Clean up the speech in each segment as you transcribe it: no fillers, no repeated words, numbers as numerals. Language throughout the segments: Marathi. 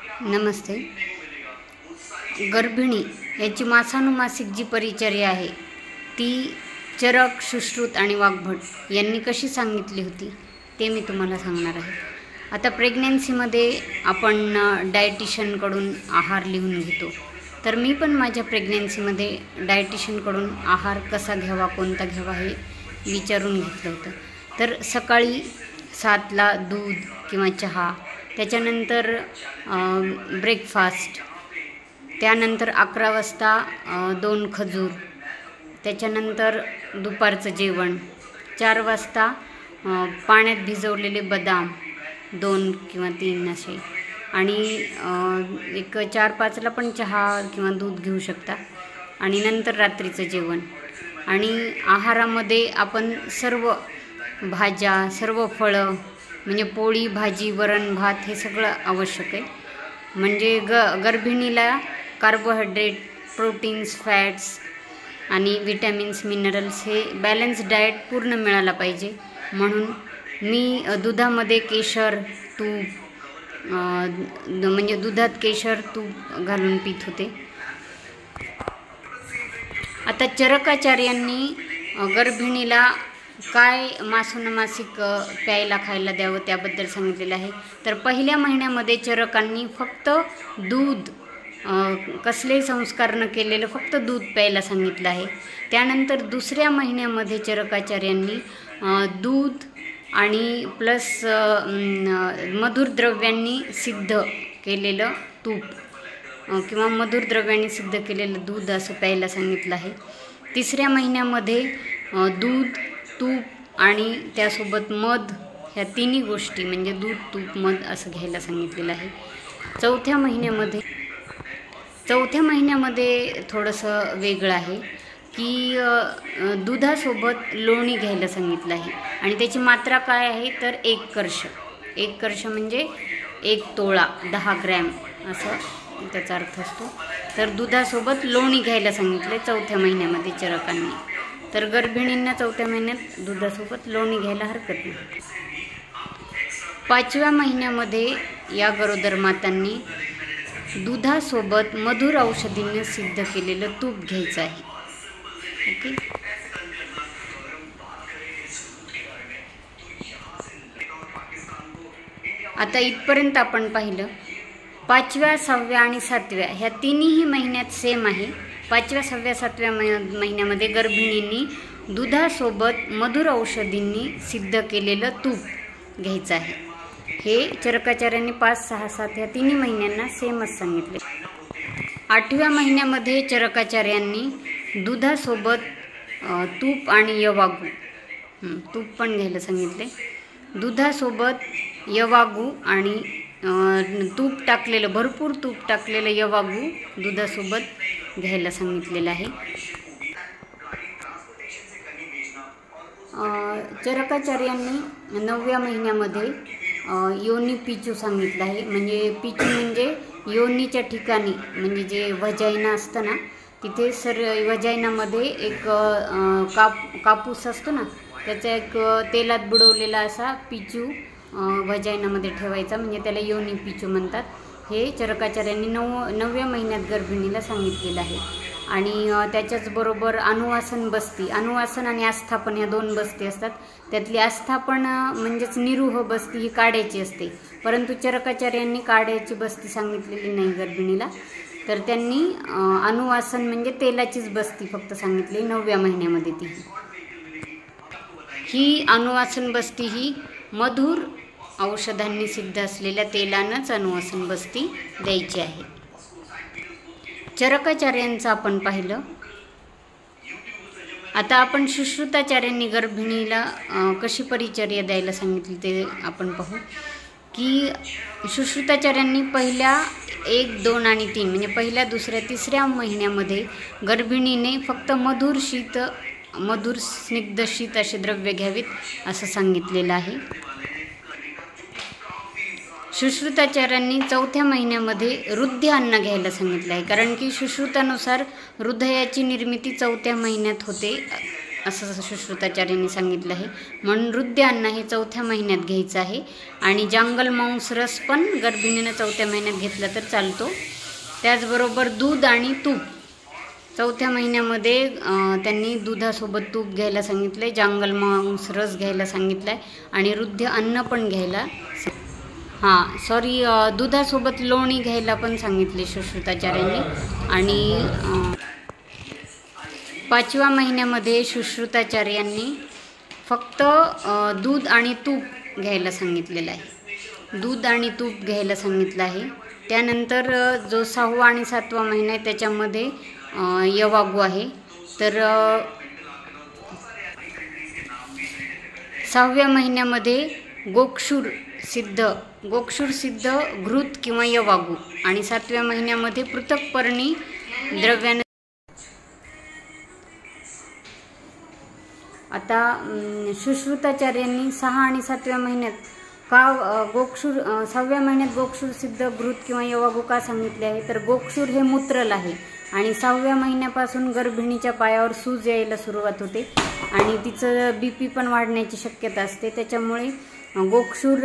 नमस्ते. गर्भिणी याची मासानुमासिक जी परिचर्या आहे ती चरक, सुश्रुत आणि वाग्भट यांनी कशी सांगितली होती ते मी तुम्हाला सांगणार आहे. आता प्रेग्नन्सीमध्ये आपण डायटिशियनकडून आहार लिहून घेतो, तर मी पण माझ्या प्रेग्नन्सीमध्ये डायटिशियनकडून आहार कसा घ्यावा, कोणता घ्यावा हे विचारून घेतलं होतं. तर सकाळी 7ला दूध किंवा चहा, त्याच्यानंतर ब्रेकफास्ट, त्यानंतर 11 वाजता 2 खजूर, त्याच्यानंतर दुपारचं जेवण, 4 वाजता पाण्यात भिजवलेले बदाम 2 किंवा 3 असे, आणि एक 4-5ला पण चहा किंवा दूध घेऊ शकता, आणि नंतर रात्रीचं जेवण. आणि आहारामध्ये आपण सर्व भाज्या, सर्व फळं, म्हणजे पोळी, भाजी, वरण, भात हे सगळं आवश्यक आहे. म्हणजे गर्भिणीला कार्बोहायड्रेट, प्रोटीन्स, फॅट्स आणि विटॅमिन्स, मिनरल्स हे बॅलन्स डाएट पूर्ण मिळाला पाहिजे. म्हणून मी दुधामध्ये केशर, तूप, म्हणजे दुधात केशर, तूप घालून पित होते. आता चरकाचार्यांनी गर्भिणीला काय मासानुमासिक प्यायला खायला द्यावं त्याबद्दल सांगितलेलं आहे. तर पहिल्या महिन्यामध्ये चरकांनी फक्त दूध, कसलेही संस्कार न केलेलं फक्त दूध प्यायला सांगितलं आहे. त्यानंतर दुसऱ्या महिन्यामध्ये चरकाचार्यांनी दूध आणि प्लस मधुर द्रव्यांनी सिद्ध केलेलं तूप किंवा मधुर द्रव्यांनी सिद्ध केलेलं दूध असं प्यायला सांगितलं आहे. तिसऱ्या महिन्यामध्ये दूध, तूप आणि त्यासोबत मध, ह्या तिन्ही गोष्टी म्हणजे दूध, तूप, मध असं घ्यायला सांगितलेलं आहे. चौथ्या महिन्यामध्ये थोडंसं वेगळं आहे की दुधासोबत लोणी घ्यायला सांगितलं आहे, आणि त्याची मात्रा काय आहे तर 1 कर्ष म्हणजे 1 तोळा 10 ग्रॅम असं त्याचा अर्थ असतो. तर दुधासोबत लोणी घ्यायला सांगितले चौथ्या महिन्यामध्ये चरकांनी. तर गर्भिणींना चौथ्या महिन्यात दुधासोबत लोणी घ्यायला हरकत नाही. 5व्या महिन्यामध्ये या गरोदर मातांनी दुधासोबत मधुर औषधींनी सिद्ध केलेलं तूप घ्यायचं आहे. ओके. आता इथपर्यंत आपण पाहिलं. 5व्या, 6व्या आणि 7व्या ह्या तिन्ही महिन्यात सेम आहे. 5व्या, 6व्या, 7व्या महिन्यामध्ये गर्भिणींनी दुधासोबत मधुर औषधींनी सिद्ध केलेलं तूप घ्यायचं आहे. हे चरकाचार्यांनी 5, 6, 7 ह्या तिन्ही महिन्यांना सेमच सांगितले. 8व्या महिन्यामध्ये चरकाचार्यांनी दुधासोबत तूप आणि यवागू, तूप पण घ्यायला सांगितले. दुधासोबत यवागू आणि तूप टाकलेलं, भरपूर तूप टाकलेलं यवागू दुधासोबत घ्यायला सांगितलेलं आहे. चरकाचार्यांनी 9व्या महिन्यामध्ये योनी पिचू सांगितलं आहे. म्हणजे पिचू म्हणजे योनीच्या ठिकाणी, म्हणजे जे वजायना असतं ना तिथे वजायनामध्ये एक कापूस असतो ना, त्याचा एक तेलात बुडवलेला असा पिचू वजायनामध्ये ठेवायचा, म्हणजे त्याला योनी पिचू म्हणतात. हे चरकाचार्यांनी 9व्या महिन्यात गर्भिणीला सांगितलेलं आहे. आणि त्याच्याचबरोबर अनुवासन बस्ती, अनुवासन आणि आस्थापन या 2 बस्ती असतात. त्यातली आस्थापन म्हणजेच निरूह बस्ती ही काड्याची असते, परंतु चरकाचार्यांनी काड्याची बस्ती सांगितलेली नाही गर्भिणीला. तर त्यांनी अनुवासन म्हणजे तेलाचीच बस्ती फक्त सांगितली 9व्या महिन्यामध्ये. ही अनुवासन बस्ती ही मधुर औषधांनी सिद्ध असलेल्या तेलानंच अनुवासन बस्ती द्यायची आहे. चरकाचार्यांचं आपण पाहिलं. आता आपण सुश्रुताचार्यांनी गर्भिणीला कशी परिचर्या द्यायला सांगितली ते आपण पाहू. की सुश्रुताचार्यांनी पहिल्या 1, 2 आणि 3 म्हणजे पहिल्या, दुसऱ्या, तिसऱ्या महिन्यामध्ये गर्भिणीने फक्त मधुर स्निग्ध शीत असे द्रव्य घ्यावीत असं सांगितलेलं आहे. सुश्रुताचार्यांनी 4थ्या महिन्यामध्ये हृदय अन्न घ्यायला सांगितलं आहे, कारण की सुश्रुतानुसार हृदयाची निर्मिती 4थ्या महिन्यात होते असं सुश्रुताचार्यांनी सांगितलं आहे. म्हणून रुद्ध अन्न हे 4थ्या महिन्यात घ्यायचं आहे आणि जांगल मांस रस पण गर्भिणीनं 4थ्या महिन्यात घेतला तर चालतो. त्याचबरोबर दूध आणि तूप 4थ्या महिन्यामध्ये त्यांनी दुधासोबत तूप घ्यायला सांगितलं आहे, जांगल मांस रस घ्यायला सांगितलं आहे आणि रुद्ध अन्न पण घ्यायला दुधासोबत लोणी घ्यायला पण सांगितले सुश्रुताचार्यांनी. आणि 5व्या महिन्यामध्ये सुश्रुताचार्यांनी फक्त दूध आणि तूप घ्यायला सांगितलेलं आहे, दूध आणि तूप घ्यायला सांगितलं आहे. त्यानंतर जो 6वा आणि 7वा महिना आहे त्याच्यामध्ये यवागू आहे. तर 6व्या महिन्यामध्ये गोक्षूर सिद्ध घृत किंवा यवागू आणि 7व्या महिन्यामध्ये पृथक्पर्णी द्रव्याने. आता सुश्रुताचार्यांनी 6 आणि 7व्या महिन्यात गोक्षूर 6व्या महिन्यात गोक्षूर सिद्ध घृत किंवा यवागू का सांगितले आहे, तर गोक्षूर हे मूत्रल आहे आणि 6व्या महिन्यापासून गर्भिणीच्या पायावर सूज यायला सुरुवात होते आणि तिचं BP पण वाढण्याची शक्यता असते. त्याच्यामुळे गोक्षूर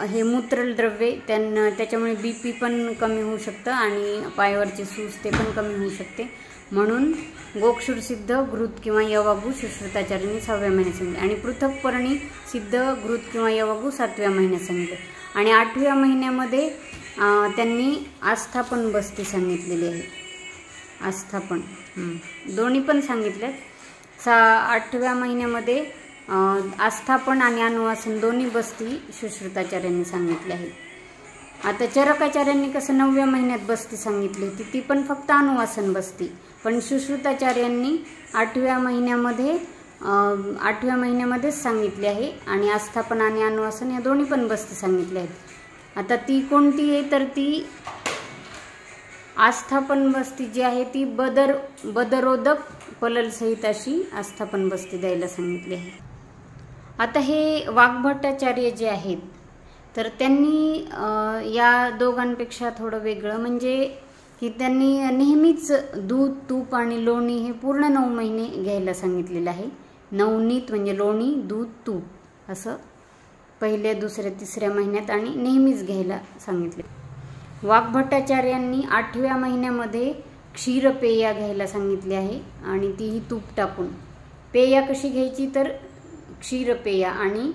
हे मूत्रल द्रव्य त्याच्यामुळे BP पण कमी होऊ शकतं आणि पायावरची सूज ते पण कमी होऊ शकते. म्हणून गोक्षूर सिद्ध घृत किंवा यवागू सुश्रुताचार्यांनी 6व्या महिन्यात सांगितले आणि पृथक्पर्णी सिद्ध घृत किंवा यवागू 7व्या महिन्यात सांगितले. आणि 8व्या महिन्यामध्ये त्यांनी आस्थापन बस्ती सांगितलेली आहे, आस्थापन दोन्ही पण सांगितले. 8व्या महिन्यामध्ये आस्थापन आणि अनुवासन दोन्ही बस्ती सुश्रुताचार्यांनी सांगितले आहे. आता चरकाचार्यांनी कसं 9व्या महिन्यात बस्ती सांगितली होती, ती पण फक्त अनुवासन बस्ती, पण सुश्रुताचार्यांनी 8व्या महिन्यामध्येच सांगितले आहे आणि आस्थापन आणि अनुवासन या दोन्ही पण बस्ती सांगितल्या आहेत. आता ती कोणती आहे, तर ती आस्थापन बस्ती जी आहे ती बदरोदक पललसहित अशी आस्थापन बस्ती द्यायला सांगितली आहे. आता हे वाग्भट्टाचार्य जे आहेत तर त्यांनी या दोघांपेक्षा थोडं वेगळं म्हणजे की त्यांनी नेहमीच दूध तूप आणि लोणी हे पूर्ण 9 महिने घ्यायला सांगितलेलं आहे. नवनीत म्हणजे लोणी दूध तूप असं पहिल्या 2ऱ्या 3ऱ्या महिन्यात आणि नेहमीच घ्यायला सांगितले. वाग्भट्टाचार्यांनी 8व्या महिन्यामध्ये क्षीरपेया घ्यायला सांगितली आहे आणि तीही तूप टाकून. पेया कशी घ्यायची, तर क्षीरपेया आणि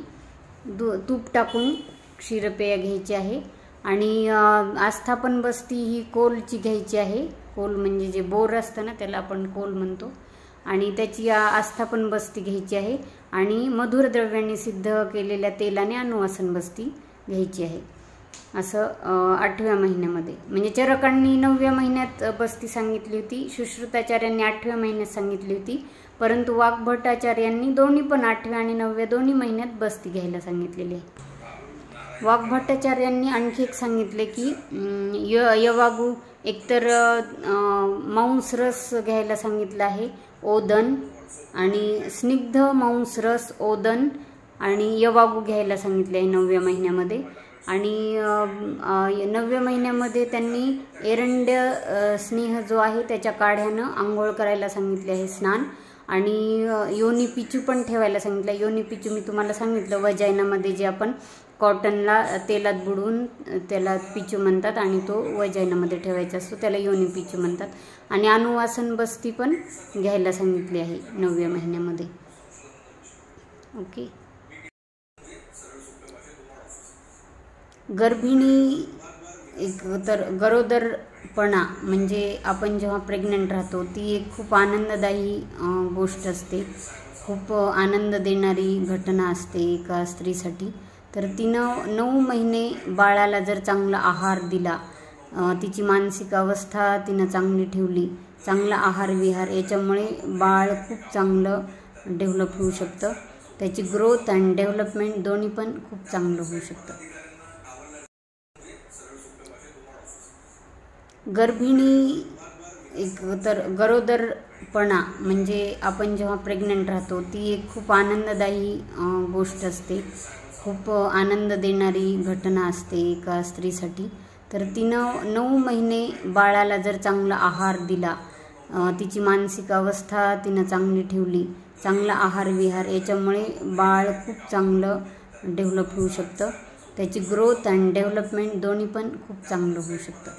तूप टाकून क्षीरपेया घ्यायची आहे. आणि आस्थापन बस्ती ही कोलची घ्यायची आहे, कोल म्हणजे जे बोर असतं ना त्याला आपण कोल म्हणतो, आणि त्याची आस्थापन बस्ती घ्यायची आहे. आणि मधुर द्रव्यांनी सिद्ध केलेल्या तेलाने अनुवासन बस्ती घ्यायची आहे. असं 8व्या महिन्यामध्ये. म्हणजे चरकांनी 9व्या महिन्यात बस्ती सांगितली होती, सुश्रुताचार्यांनी 8व्या महिन्यात सांगितली होती, परंतु वाग्भट्टाचार्यांनी दोन्ही पण 8व्या आणि 9व्या दोन्ही महिन्यात बस्ती घ्यायला सांगितलेली आहे. वाग्भट्टाचार्यांनी आणखी एक सांगितले की यवागू एकतर मांसरस घ्यायला सांगितलं आहे, ओदन, आणि स्निग्ध मांसरस ओदन आणि यवागू घ्यायला सांगितले आहे 9व्या महिन्यामध्ये. आणि 9व्या महिन्यामध्ये त्यांनी एरंड्य स्नेह जो आहे त्याच्या काढ्यानं आंघोळ करायला सांगितले आहे, स्नान. आणि योनी पिचू पण ठेवायला सांगितलं. योनी पिचू मी तुम्हाला सांगितलं वजायनामध्ये जे आपण कॉटनला तेलात बुडवून त्याला पिचू म्हणतात आणि तो वजायनामध्ये ठेवायचा असतो, त्याला योनी पिचू म्हणतात. आणि अनुवासन बस्ती पण घ्यायला सांगितली आहे 9व्या महिन्यामध्ये. ओके. गर्भिणी एक तर गरोदरपणा म्हणजे आपण जेव्हा प्रेग्नंट राहतो ती एक खूप आनंददायी गोष्ट असते, खूप आनंद देणारी घटना असते एका स्त्रीसाठी. तर तिनं 9 महिने बाळाला जर चांगला आहार दिला, तिची मानसिक अवस्था तिनं चांगली ठेवली, चांगला आहार विहार, याच्यामुळे बाळ खूप चांगलं डेव्हलप होऊ शकतं, त्याची ग्रोथ आणि डेव्हलपमेंट दोन्ही पण खूप चांगलं होऊ शकतं. गर्भिणी एक तर गरोदरपणा म्हणजे आपण जेव्हा प्रेग्नंट राहतो ती एक खूप आनंददायी गोष्ट असते, खूप आनंद देणारी घटना असते एका स्त्रीसाठी. तर तिनं 9 महिने बाळाला जर चांगला आहार दिला, तिची मानसिक अवस्था तिनं चांगली ठेवली, चांगला आहार विहार याच्यामुळे बाळ खूप चांगलं डेव्हलप होऊ शकतं. त्याची ग्रोथ आणि डेव्हलपमेंट दोन्ही पण खूप चांगलं होऊ शकतं.